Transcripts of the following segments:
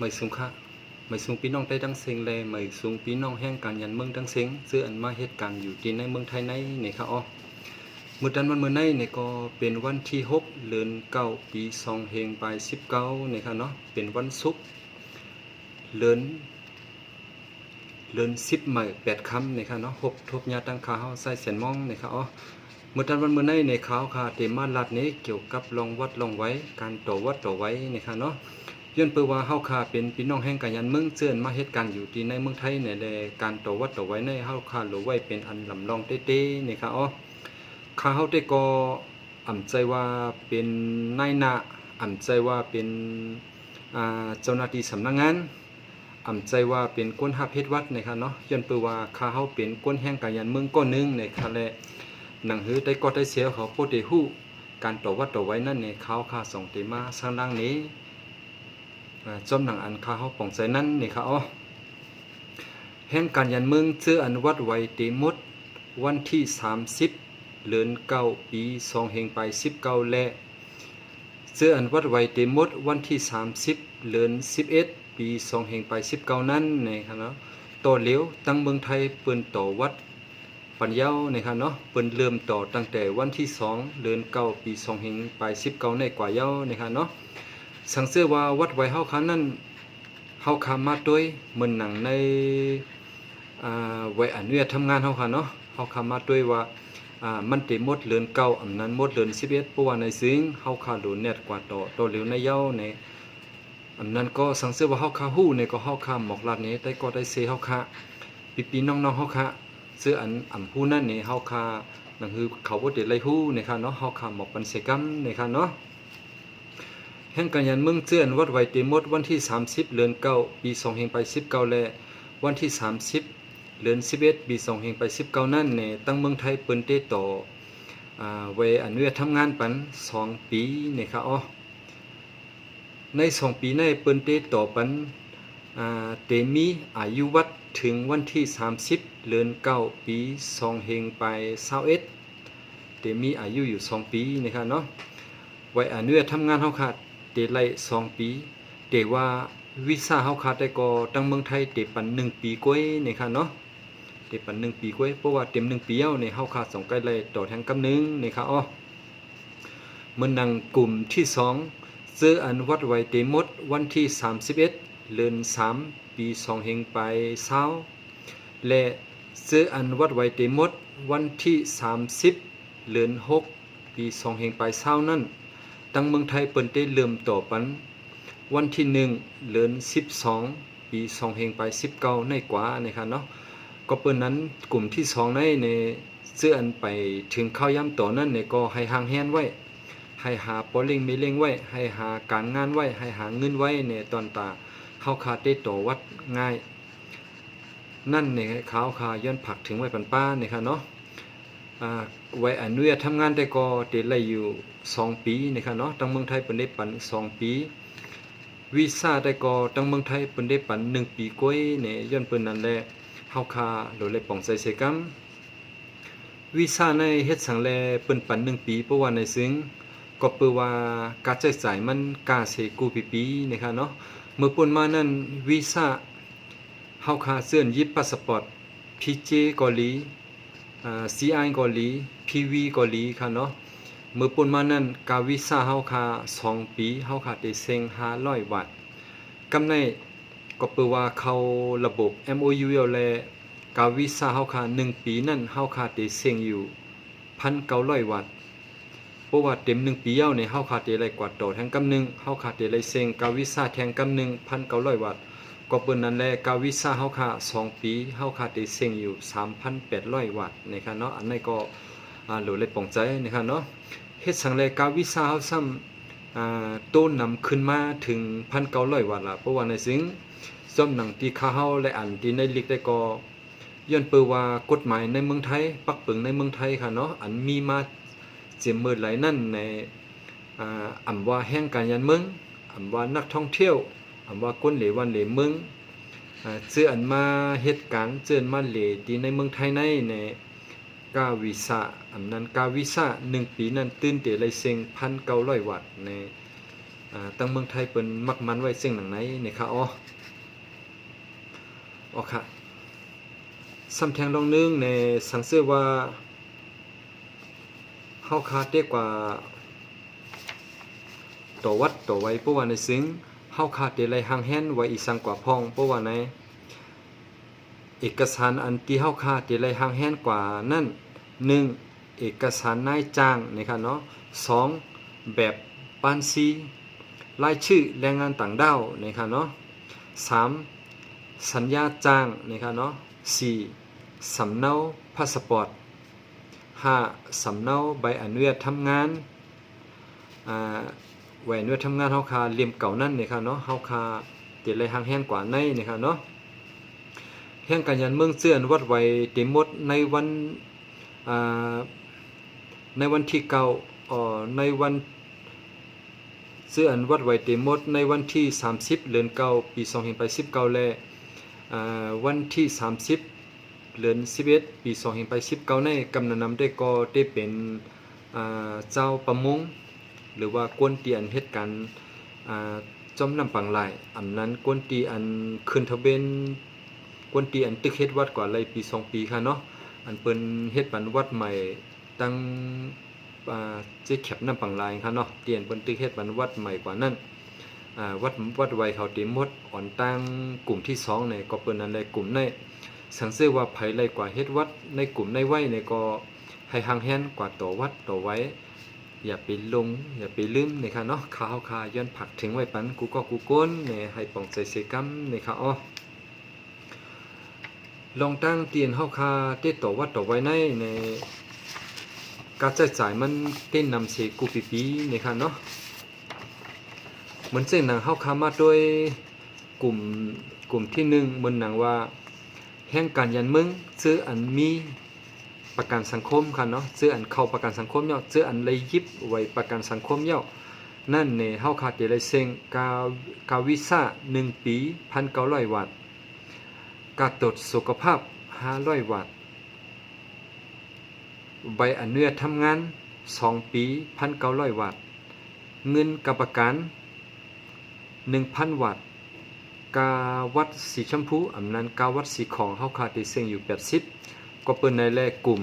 ไม่สูงค่ะไม่สูงพี่น้องได้ดังเซ็งเลยไม่สูงพี่น้องแห่งการยันเมืองดังเซ็งเสื้ออันมาเหตุการณ์อยู่ที่ในเมืองไทยในนี่ค่ะอ๋อมื้อวันมื้อในนี่ก็เป็นวันที่6เดือน9ปี2เฮงปลาย19นี่ค่ะเนาะเป็นวันศุกร์เดือน10ใหม่8ค่ำนี่ค่ะเนาะ6ทบญาตั้งค่าเฮาใส่แสนมองนี่ค่ะอ๋อมื้อวันมื้อในในข่าวค่ะเตมาลัดนี้เกี่ยวกับรองวัดรองไว้การต่อวัดต่อไว้นี่ค่ะเนาะย้อนเปิดว่าเฮาค่าเป็นพี่น้องแห่งการยันเมืองเจือนมาเหตุการณ์อยู่ที่ในเมืองไทยเนี่ยแลการต่อวัดต่อไว้ในเฮาค่าหรือไว้เป็นอันลำลองเต้ๆนี่ค่ะอ๋อข้าเฮาได้ก็อ่ำใจว่าเป็นนายหน้าอ่ำใจว่าเป็นเจ้าหน้าที่สำนักงานอ่ำใจว่าเป็นก้นฮับเฮ็ดวัดนะครับเนาะย้อนเปิดว่าข้าเฮาเป็นก้นแห่งการยันเมืองก้อนนึงนะคะและหนังหือได้ก็ได้เสียเขาโพดได้ฮู้การต่อวัดต่อไว้นั่นเนี่ยเขาค่า2เตมาสร้างล่างนี้จอมหนังอันข้าเฮาป่องใจนั้นนี่ค่ะอ๋อแห่งการยันเมืองชื่ออันวัดไว้เตมดวันที่30เดือน9ปี2เฮงไป19และชื่ออันวัดไว้เตมดวันที่30เดือน11ปี2เฮงไป19นั้นนี่ค่ะเนาะต่อเหลียวตั้งเมืองไทยเปิ้นต่อวัดปัญญานี่ค่ะเนาะเปิ้นเริ่มต่อตั้งแต่วันที่2เดือน9ปี2เฮงไป19ในกว่าเยานี่ค่ะเนาะสังเสือว่าวัดไว้เฮาคันนั้นเฮาคามาด้วยเหมือนหนังในไว้อนุญาตทำงานเฮาค่ะเนาะเฮาคามาด้วยว่ามันติหมดเดือน9อำนั้นหมดเดือน11เพราะว่าในซึ่งเฮาคาโดนแนตกว่าต่อเหลียวในเยาในอำนั้นก็สังเสือว่าเฮาคาฮู้ในก็เฮาคาหมอกลาดนี้แต่ก็ได้เซเฮาคาปีๆน้องๆเฮาคาซื้ออันอำฮู้นั่นนี่เฮาคานั่นคือเขาบ่ได้ไล่ฮู้นี่ค่ะเนาะเฮาคาหมอกปันเสกรรมนี่ค่ะเนาะแห่งการยันเมืองเจือนวัดไว้เตมดวันที่30เดือน9ปี2เฮงไป19และวันที่30เดือน11ปี2เฮงไป19นั่นเนี่ยตั้งเมืองไทยเปิ้นเตต่อไว้อนุญาตทำงานปัน2ปีนี่ค่ะอ๋อใน2ปีในเปิ้นเตต่อปันเตมีอายุวัดถึงวันที่30เดือน9ปี2เฮงไป21เตมีอายุอยู่2ปีนี่ค่ะเนาะไว้อนุญาตทำงานเฮาค่ะเตไล่2ปีเตว่าวีซ่าเฮาขาดได้ก็ตั้งเมืองไทยเตปัน1ปีกว่านี่ค่ะเนาะเตปัน1ปีกว่าเพราะว่าเต็ม1ปีแล้วนี่เฮาขาด2ไกลเลยต่อแทงกำนึงนี่ค่ะอ๋อมื้อนังกลุ่มที่2ซื้ออันวัดไว้เตหมดวันที่31เดือน3ปี2เฮงไป20และซื้ออันวัดไว้เตหมดวันที่30เดือน6ปี2เฮงไป20นั่นตั้งเมืองไทยเปิ้นได้เริ่มต่อปันวันที่1เดือน12ปี2เฮงไป19ในกว่านะครับเนาะก็เปิ้นนั้นกลุ่มที่2ในเสื้ออันไปถึงเข้าย่ำต่อนั้นเนี่ยก็ให้ห่างแฮนไว้ให้หาปอเล็งไม่เล็งไว้ให้หาการงานไว้ให้หาเงินไว้ในตอนตาเฮาคาได้ต่อวัดง่ายนั่นเนี่ยเขาคาย้อนผักถึงไว้ปันป้าเนี่ยค่ะเนาะไว้อนุญาตทำงานได้ก็เตไล่อยู่2ปีนะครับเนาะตั้งเมืองไทยเปิ้นได้ปัน2ปีวีซ่าได้ก็ตั้งเมืองไทยเปิ้นได้ปัน1ปีกว่าเนี่ยย้อนเปิ้นนั่นแหละเฮาคาโดยเลยป่องใส่เสกรรมวีซ่าในเฮ็ดสังแลเปิ้นปัน1ปีเพราะว่าในซึ่งก็เปิ้นว่าการใช้จ่ายมันกาเสกูปีๆนะครับเนาะเมื่อป่นมานั้นวีซ่าเฮาคาเสื้อนยิบพาสปอร์ต PJ เกาหลีCI เกาหลี PV เกาหลีค่ะเนาะเมื่อป่นมานั้นกาวีซ่าเฮาคา2ปีเฮาคาได้เซ็ง500 บาทกำในก็เปิ้นว่าเข้าระบบ MOU และกาวีซ่าเฮาคา1ปีนั้นเฮาคาได้เซ็งอยู่ 1,900 บาทเพราะว่าเต็ม1ปีแล้วเนี่ยเฮาคาได้ไล่กว่าต่อแทงกำนึงเฮาคาได้ไล่เซ็งกาวีซ่าแทงกำนึง 1,900 บาทก็เปิ้นนั้นแลกาวีซ่าเฮาคา2ปีเฮาคาได้เซ็งอยู่ 3,800 บาทนะครับเนาะอันนี้ก็โหลเลยป่องใจนะครับเนาะเฮ็ดสังแลกาวีซ่าเฮาซ้ำต้นนำขึ้นมาถึง 1,900 บาทล่ะเพราะว่าในสิ่งซ่อมหนังที่ข้าเฮาและอันที่ในลิกได้ก็ย้อนเปิ้นว่ากฎหมายในเมืองไทยปักปึงในเมืองไทยค่ะเนาะอันมีมาเจ็มมื้อหลายนั่นในอำว่าแห่งการยันเมืองอำว่านักท่องเที่ยวอำว่าคนเหลวันเหลเมืองชื่ออันมาเหตุการณ์เจิ้นมาเหลที่ในเมืองไทยในกาวีซ่าอำนั้นกาวีซ่า1ปีนั้นตื่นเตไลเซ็ง 1,900 บาทใน ตั้งเมืองไทยเปิ้นมักมันไว้สิ่งหนังไหนนะครับค่ะซ้ำแทงลองนึงในสังเสือว่าเฮาคาเตกว่าต่อวัดต่อไว้เพราะว่าในซึ้งเฮาคาเตไลหางแฮนไว้อีสังกว่าพองเพราะว่าในเอกสารอันที่เฮาคาเตไลหางแฮนกว่านั่น1เอกสารนายจ้างนะครับเนาะ2แบบปานซีรายชื่อแรงงานต่างด้าวนะครับเนาะ3สัญญาจ้างนะครับเนาะ4สำเนาพาสปอร์ต5สำเนาใบอนุญาตทำงานใบอนุญาตทำงานเฮาคาเลี่ยมเก่านั่นนะครับเนาะเฮาคาเต็ดเลยหางแฮนกว่าในนะครับเนาะแห่งการยันเมืองเสื่อนวัดไว้เต็มหมดในวันที่9ในวันเสื่อนวัดไว้เต็มหมดในวันที่30เดือน9ปี2019และวันที่30เดือน11ปี2019ในกำนันนำได้ก็ได้เป็นเจ้าประมงหรือว่ากวนตีอันเหตุการณ์จอมนำปังหลายอำนั้นกวนตีอันขึ้นทะเบียนกวนตีอันตึกเฮ็ดวัดกว่าเลยปี2ปีค่ะเนาะอันเปิ้นเฮ็ดปันวัดใหม่ตั้งเจ๊แคบนำปังหลายค่ะเนาะเตียนเปิ้นตึกเฮ็ดปันวัดใหม่กว่านั้นวัดไว้เขาเต็มหมดอ่อนตั้งกลุ่มที่2เนี่ยก็เปิ้นนั้นเลยกลุ่มในสังเกตว่าไผไลกว่าเฮ็ดวัดในกลุ่มในไว้เนี่ยก็ให้ห่างแฮนกว่าต่อวัดต่อไว้อย่าไปลงอย่าไปลืมนะครับเนาะข่าวคาย้อนผักถึงไว้ปันกูก็กูก้นเนี่ยให้ป่องใจเสกัมนะครับลองตั้งเตียนเฮาคาเต้ต่อวัดต่อไว้ในการใช้จ่ายมันเต้นนำเสกูปีนะครับเนาะเหมือนเส้นหนังเฮาคามาโดยกลุ่มที่1เหมือนหนังว่าแห่งการยันมึงซื้ออันมีประกันสังคมค่ะเนาะซื้ออันเข้าประกันสังคมเนาะซื้ออันเลยยิบไว้ประกันสังคมเนาะนั่นเนี่ยเฮาคาเตเลยเซ็งกาวิซ่า1ปี1,900 วัตต์กาตรวจสุขภาพ500 วัตต์ใบอนุญาตทำงาน2ปี1,900 วัตต์เงินกับประกัน1,000 วัตต์กาวัดสีชมพูอำนั้นกาวัดสีของเฮาคาติเซ็งอยู่80ก็เปิ้นในแลกลุ่ม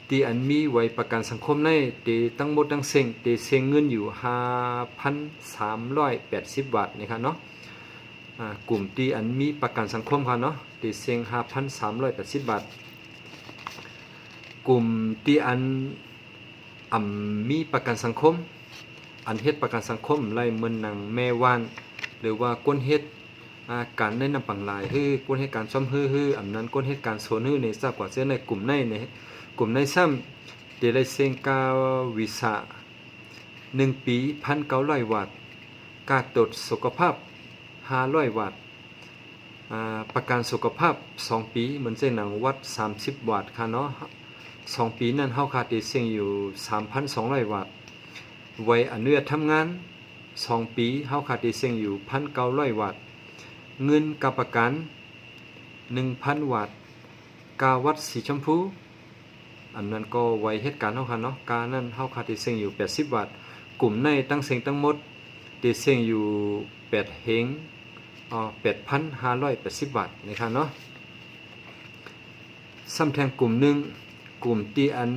ที่อันมีไว้ประกันสังคมในที่ทั้งหมดทั้งเซ็งที่เซ็งเงินอยู่ 5,380 บาทนะครับเนาะกลุ่มที่อันมีประกันสังคมค่ะเนาะที่เซ็ง 5,380 บาทกลุ่มที่อันมีประกันสังคมอันเฮ็ดประกันสังคมไล่เหมือนหนังแม่วานหรือว่าก้นเฮ็ดการในนำปังหลายฮื้อก้นเฮ็ดการซ่อมฮื้ออำนั้นก้นเฮ็ดการโซนฮื้อในทราบกว่าเสียในกลุ่มในซ้ำเดลัยเซงกาวิสา1ปี1,900 วัตต์กาตรวจสุขภาพ500 วัตต์ประกันสุขภาพ2ปีเหมือนเส้นหนังวัด30 วัตต์ค่ะเนาะ2ปีนั้นเฮาคาติเซ็งอยู่ 3,200 วัตต์ไว้อนุญาตทำงาน2ปีเฮาคาติเซ็งอยู่ 1,900 วัตต์เงินกับประกัน 1,000 วัตต์กาวัดสีชมพูอันนั้นก็ไว้เหตุการณ์เฮาค่ะเนาะกานั้นเฮาคาติเซ็งอยู่80 วัตต์กลุ่มในตั้งเซ็งทั้งหมดติเซ็งอยู่8เฮง8,580 วัตต์นะครับเนาะซ้ำแทงกลุ่มหนึ่งกลุ่มที่อัน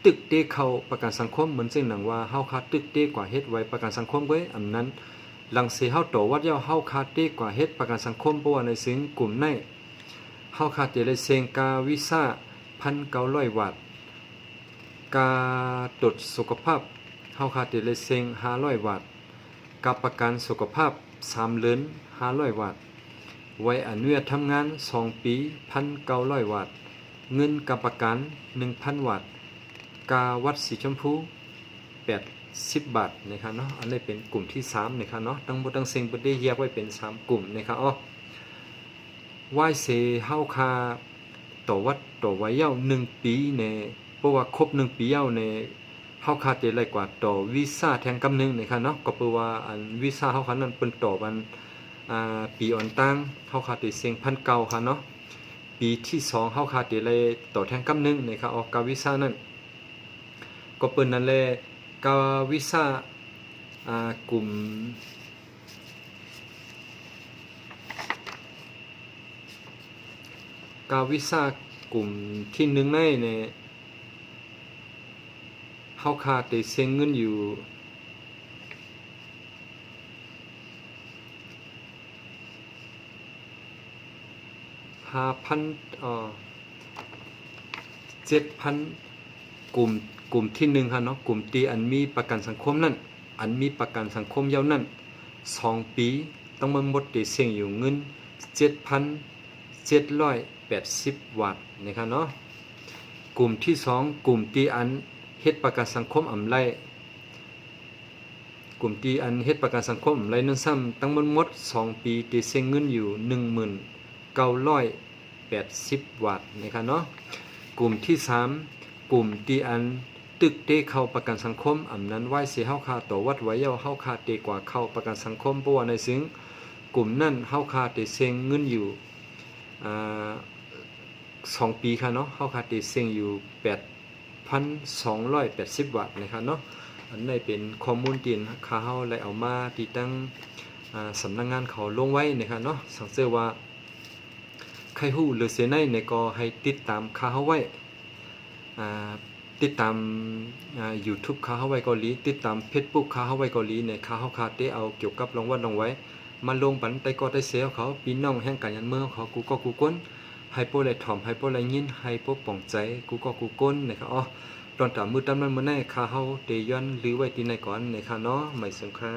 ตึกเตเข้าประกันสังคมเหมือนเช่นหนังว่าเฮาคาตึกเตกว่าเฮ็ดไว้ประกันสังคมไว้อันนั้นหลังเสียเฮาโตวัดยาวเฮาคาเตกว่าเฮ็ดประกันสังคมเพราะว่าในซึ่งกลุ่มในเฮาคาเตเลยเซงกาวิซ่า 1,900 วัตต์กาตรวจสุขภาพเฮาคาเตเลยเซง500 วัตต์กับประกันสุขภาพ3เดือน500 วัตต์ไว้อนุญาตทำงาน2ปี 1,900 วัตต์เงินกับประกัน 1,000 วัตต์กาวัดสีชมพู80 บาทนะครับเนาะอันนี้เป็นกลุ่มที่3นะครับเนาะทั้งหมดทั้งเซ็งบ่ได้แยกไว้เป็น3กลุ่มนะครับไหว้เสเฮาคาต่อวัดต่อไว้ยาว1ปีในเพราะว่าครบ1ปียาวในเฮาคาเตไลกว่าต่อวีซ่าแทงกำนึงนะครับเนาะก็เพราะว่าอันวีซ่าเฮาคานั้นเปิ้นต่อวันปีอ่อนตั้งเฮาคาเตเซ็ง1,900ค่ะเนาะปีที่2เฮาคาเตไลต่อแทงกำนึงนะครับกาวีซ่านั้นก็เปิ้นนั่นแหละกาวีซ่า กลุ่มกาวิซากลุ่มที่หนึ่งในเฮาคาได้เซ็งเงินอยู่7,000 กลุ่มที่1ค่ะเนาะกลุ่มที่อันมีประกันสังคมนั่นอันมีประกันสังคมยาวนั่น2 ปีต้องมาหมดได้เซ็งอยู่เงิน 7,780 บาทนะครับเนาะกลุ่มที่2กลุ่มที่อันเฮ็ดประกันสังคมอำไลกลุ่มที่อันเฮ็ดประกันสังคมอำไลนั่นซ้ำตั้งหมด2 ปีได้เซ็งเงินอยู่ 1980 บาทนะครับเนาะกลุ่มที่3กลุ่มที่อันตึกได้เข้าประกันสังคมอำนั้นไว้สิเฮาคาต่อวัดไว้เยาเฮาคาเตกว่าเข้าประกันสังคมเพราะว่าในซึ่งกลุ่มนั้นเฮาคาได้เซ็งเงินอยู่2 ปีค่ะเนาะเฮาคาได้เซ็งอยู่ 8,280 บาทนะครับเนาะอันนี้เป็นข้อมูลที่ค่าเฮาได้เอามาติดตั้งสำนักงานเขาลงไว้นะครับเนาะสังเกตว่าใครฮู้หรือเสียในก็ให้ติดตามค่าเฮาไว้ติดตาม YouTube ค่าเฮาไว้เกาหลีติดตาม Facebook ค่าเฮาไว้เกาหลีเนี่ยค่าเฮาคาได้เอาเกี่ยวกับรางวัลรางไว้มาลงปันไต้ก็ได้เสียเขาพี่น้องแห่งการยันเมืองเขากูก็กูก้นให้โปเลยถ่อมให้โปเลยยินให้โปป่องใจกูก็กูก้นนะครับอ๋อตอนตามมือตามนั้นมื้อไหนค่าเฮาเตย้อนหรือไว้ที่ไหนก่อนนะครับเนาะไม่สงครา